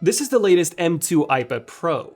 This is the latest M2 iPad Pro.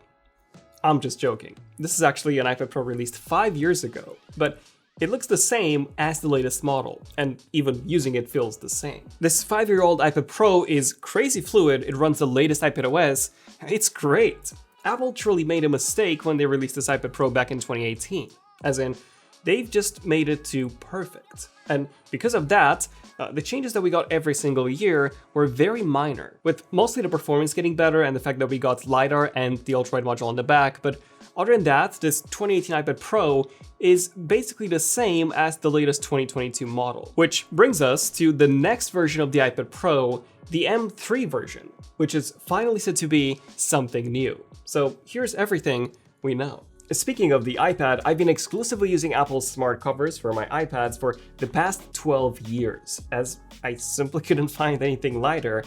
I'm just joking. This is actually an iPad Pro released 5 years ago, but it looks the same as the latest model, and even using it feels the same. This 5-year-old iPad Pro is crazy fluid, it runs the latest iPadOS, it's great. Apple truly made a mistake when they released this iPad Pro back in 2018, as in, they've just made it too perfect. And because of that, the changes that we got every single year were very minor, with mostly the performance getting better and the fact that we got LiDAR and the ultra-wide module on the back, but other than that, this 2018 iPad Pro is basically the same as the latest 2022 model. Which brings us to the next version of the iPad Pro, the M3 version, which is finally said to be something new. So here's everything we know. Speaking of the iPad, I've been exclusively using Apple's smart covers for my iPads for the past 12 years, as I simply couldn't find anything lighter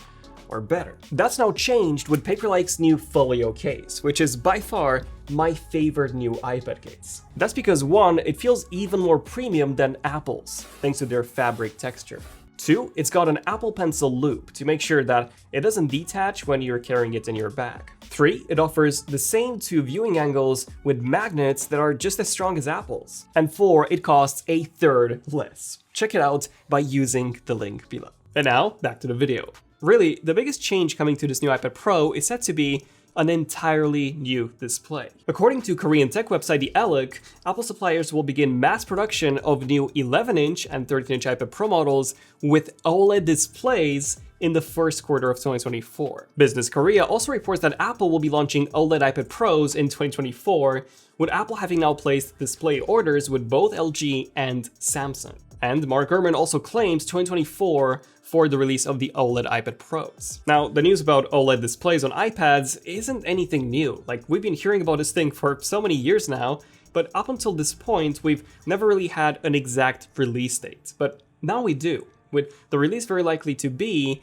or better. That's now changed with Paperlike's new Folio case, which is by far my favorite new iPad case. That's because 1, it feels even more premium than Apple's, thanks to their fabric texture. 2, it's got an Apple Pencil loop to make sure that it doesn't detach when you're carrying it in your bag. 3, it offers the same 2 viewing angles with magnets that are just as strong as Apple's. And 4, it costs a third less. Check it out by using the link below. And now, back to the video. Really, the biggest change coming to this new iPad Pro is said to be an entirely new display. According to Korean tech website The Epic, Apple suppliers will begin mass production of new 11-inch and 13-inch iPad Pro models with OLED displays in the first quarter of 2024. Business Korea also reports that Apple will be launching OLED iPad Pros in 2024, with Apple having now placed display orders with both LG and Samsung. And Mark Gurman also claims 2024 for the release of the OLED iPad Pros. Now, the news about OLED displays on iPads isn't anything new. Like, we've been hearing about this thing for so many years now, but up until this point, we've never really had an exact release date. But now we do, with the release very likely to be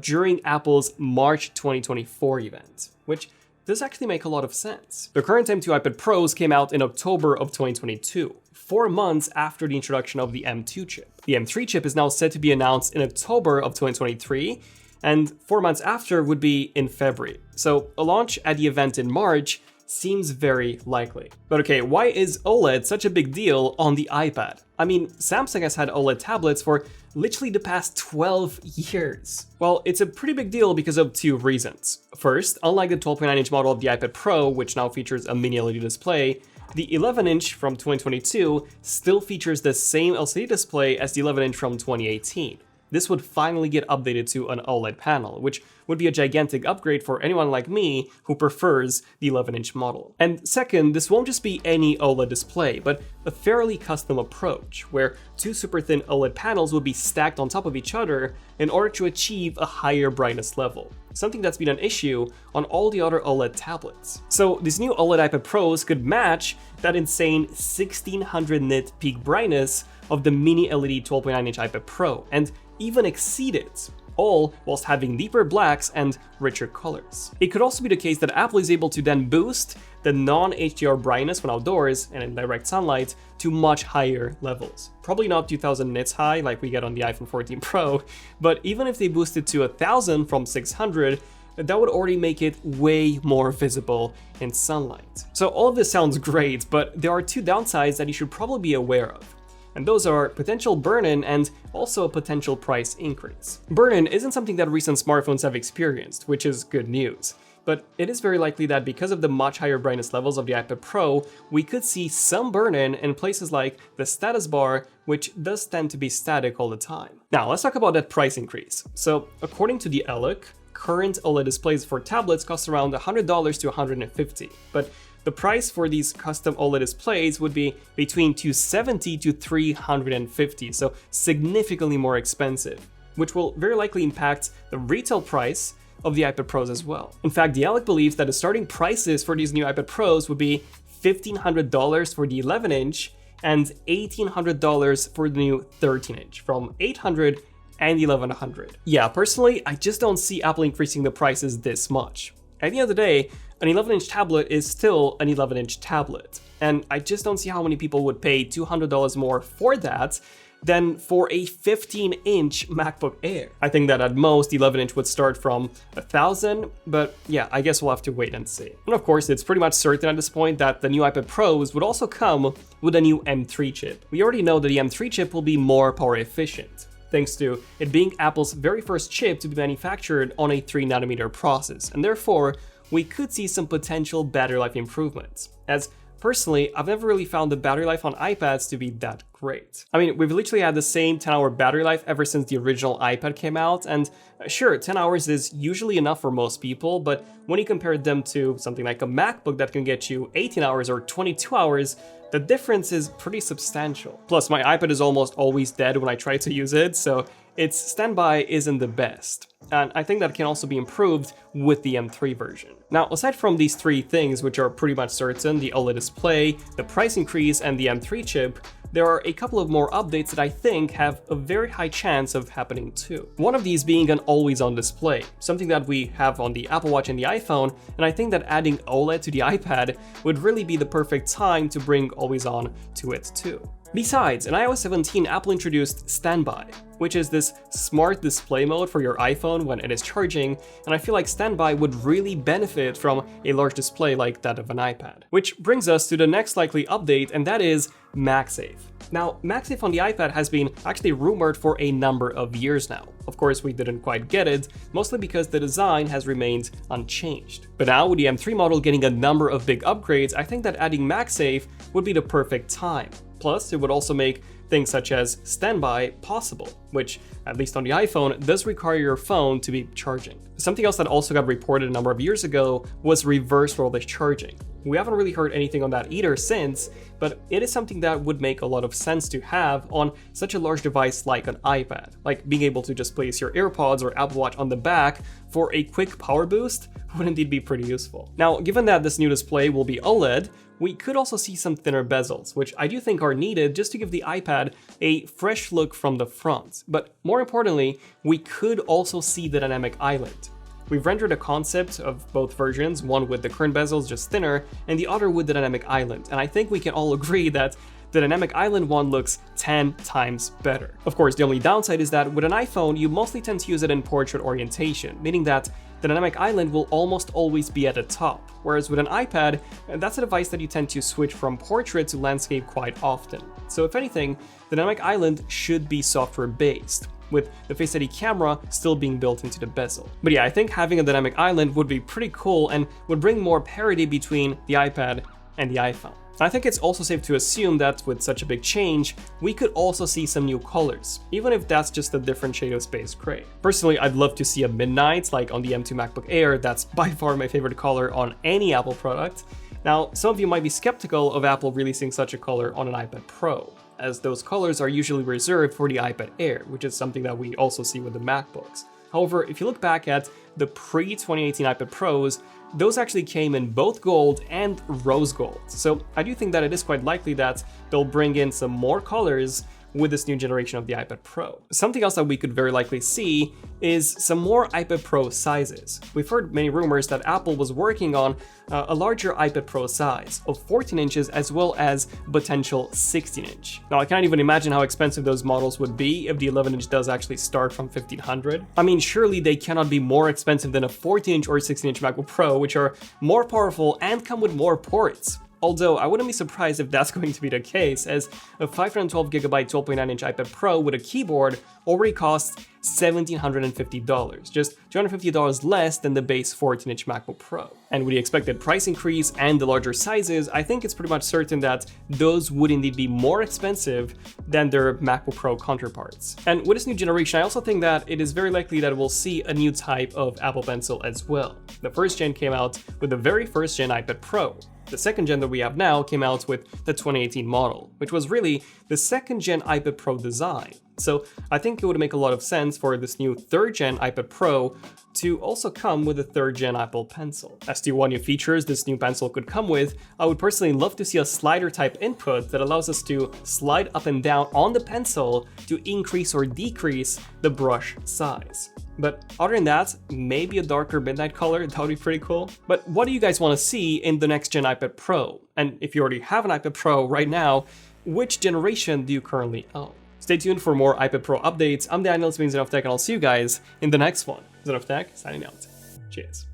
during Apple's March 2024 event, which does actually make a lot of sense. The current M2 iPad Pros came out in October of 2022, 4 months after the introduction of the M2 chip. The M3 chip is now said to be announced in October of 2023, and 4 months after would be in February. So a launch at the event in March seems very likely. But okay, why is OLED such a big deal on the iPad? I mean, Samsung has had OLED tablets for literally the past 12 years. Well, it's a pretty big deal because of 2 reasons. First, unlike the 12.9-inch model of the iPad Pro, which now features a mini LED display, the 11-inch from 2022 still features the same LCD display as the 11-inch from 2018. This would finally get updated to an OLED panel, which would be a gigantic upgrade for anyone like me who prefers the 11-inch model. And second, this won't just be any OLED display, but a fairly custom approach, where 2 super thin OLED panels would be stacked on top of each other in order to achieve a higher brightness level, something that's been an issue on all the other OLED tablets. So these new OLED iPad Pros could match that insane 1600 nit peak brightness of the mini LED 12.9-inch iPad Pro, and even exceed it, all whilst having deeper blacks and richer colors. It could also be the case that Apple is able to then boost the non-HDR brightness when outdoors and in direct sunlight to much higher levels. Probably not 2000 nits high like we get on the iPhone 14 Pro, but even if they boost it to 1000 from 600, that would already make it way more visible in sunlight. So all of this sounds great, but there are 2 downsides that you should probably be aware of. And those are potential burn-in and also a potential price increase. Burn-in isn't something that recent smartphones have experienced, which is good news. But it is very likely that because of the much higher brightness levels of the iPad Pro, we could see some burn-in in places like the status bar, which does tend to be static all the time. Now, let's talk about that price increase. So, according to the Epic, current OLED displays for tablets cost around $100 to $150, but the price for these custom OLED displays would be between $270 to $350, so significantly more expensive, which will very likely impact the retail price of the iPad Pros as well. In fact, the Epic believes that the starting prices for these new iPad Pros would be $1,500 for the 11-inch and $1,800 for the new 13-inch, from $800 and $1,100. Yeah, personally, I just don't see Apple increasing the prices this much. At the end of the day, an 11-inch tablet is still an 11-inch tablet, and I just don't see how many people would pay $200 more for that than for a 15-inch MacBook Air. I think that at most, the 11-inch would start from $1,000, but yeah, I guess we'll have to wait and see. And of course, it's pretty much certain at this point that the new iPad Pros would also come with a new M3 chip. We already know that the M3 chip will be more power efficient, thanks to it being Apple's very first chip to be manufactured on a 3nm process, and therefore, we could see some potential battery life improvements, as personally, I've never really found the battery life on iPads to be that great. I mean, we've literally had the same 10-hour battery life ever since the original iPad came out, and sure, 10 hours is usually enough for most people, but when you compare them to something like a MacBook that can get you 18 hours or 22 hours, the difference is pretty substantial. Plus, my iPad is almost always dead when I try to use it, so its standby isn't the best. And I think that can also be improved with the M3 version. Now, aside from these three things, which are pretty much certain, the OLED display, the price increase, and the M3 chip, there are a couple of more updates that I think have a very high chance of happening too. One of these being an always-on display, something that we have on the Apple Watch and the iPhone, and I think that adding OLED to the iPad would really be the perfect time to bring always-on to it too. Besides, in iOS 17, Apple introduced Standby, which is this smart display mode for your iPhone when it is charging, and I feel like Standby would really benefit from a large display like that of an iPad. Which brings us to the next likely update, and that is MagSafe. Now, MagSafe on the iPad has been actually rumored for a number of years now. Of course, we didn't quite get it, mostly because the design has remained unchanged. But now, with the M3 model getting a number of big upgrades, I think that adding MagSafe would be the perfect time. Plus, it would also make things such as Standby possible, which, at least on the iPhone, does require your phone to be charging. Something else that also got reported a number of years ago was reverse wireless charging. We haven't really heard anything on that either since, but it is something that would make a lot of sense to have on such a large device like an iPad. Like being able to just place your AirPods or Apple Watch on the back for a quick power boost would indeed be pretty useful. Now, given that this new display will be OLED, we could also see some thinner bezels, which I do think are needed just to give the iPad a fresh look from the front. But more importantly, we could also see the dynamic island. We've rendered a concept of both versions, one with the current bezels just thinner, and the other with the dynamic island, and I think we can all agree that the dynamic island one looks 10 times better. Of course, the only downside is that with an iPhone, you mostly tend to use it in portrait orientation, meaning that the dynamic island will almost always be at the top, whereas with an iPad, that's a device that you tend to switch from portrait to landscape quite often. So if anything, the dynamic island should be software-based, with the Face ID camera still being built into the bezel. But yeah, I think having a dynamic island would be pretty cool and would bring more parity between the iPad and the iPhone. I think it's also safe to assume that with such a big change, we could also see some new colors, even if that's just a different shade of space gray. Personally, I'd love to see a midnight, like on the M2 MacBook Air. That's by far my favorite color on any Apple product. Now, some of you might be skeptical of Apple releasing such a color on an iPad Pro, as those colors are usually reserved for the iPad Air, which is something that we also see with the MacBooks. However, if you look back at the pre-2018 iPad Pros, those actually came in both gold and rose gold. So I do think that it is quite likely that they'll bring in some more colors with this new generation of the iPad Pro. Something else that we could very likely see is some more iPad Pro sizes. We've heard many rumors that Apple was working on a larger iPad Pro size of 14 inches as well as potential 16-inch. Now, I can't even imagine how expensive those models would be if the 11-inch does actually start from $1,500. I mean, surely they cannot be more expensive than a 14-inch or 16-inch MacBook Pro, which are more powerful and come with more ports. Although I wouldn't be surprised if that's going to be the case, as a 512GB 12.9-inch iPad Pro with a keyboard already costs $1,750, just $250 less than the base 14-inch MacBook Pro. And with the expected price increase and the larger sizes, I think it's pretty much certain that those would indeed be more expensive than their MacBook Pro counterparts. And with this new generation, I also think that it is very likely that we'll see a new type of Apple Pencil as well. The first gen came out with the very first gen iPad Pro. The second gen that we have now came out with the 2018 model, which was really the second gen iPad Pro design. So I think it would make a lot of sense for this new third gen iPad Pro to also come with a third gen Apple Pencil. As to what new features this new pencil could come with, I would personally love to see a slider type input that allows us to slide up and down on the pencil to increase or decrease the brush size. But other than that, maybe a darker midnight color, that would be pretty cool. But what do you guys want to see in the next gen iPad Pro? And if you already have an iPad Pro right now, which generation do you currently own? Stay tuned for more iPad Pro updates. I'm Daniel, it's been ZONEofTECH, and I'll see you guys in the next one. ZONEofTECH, signing out. Cheers.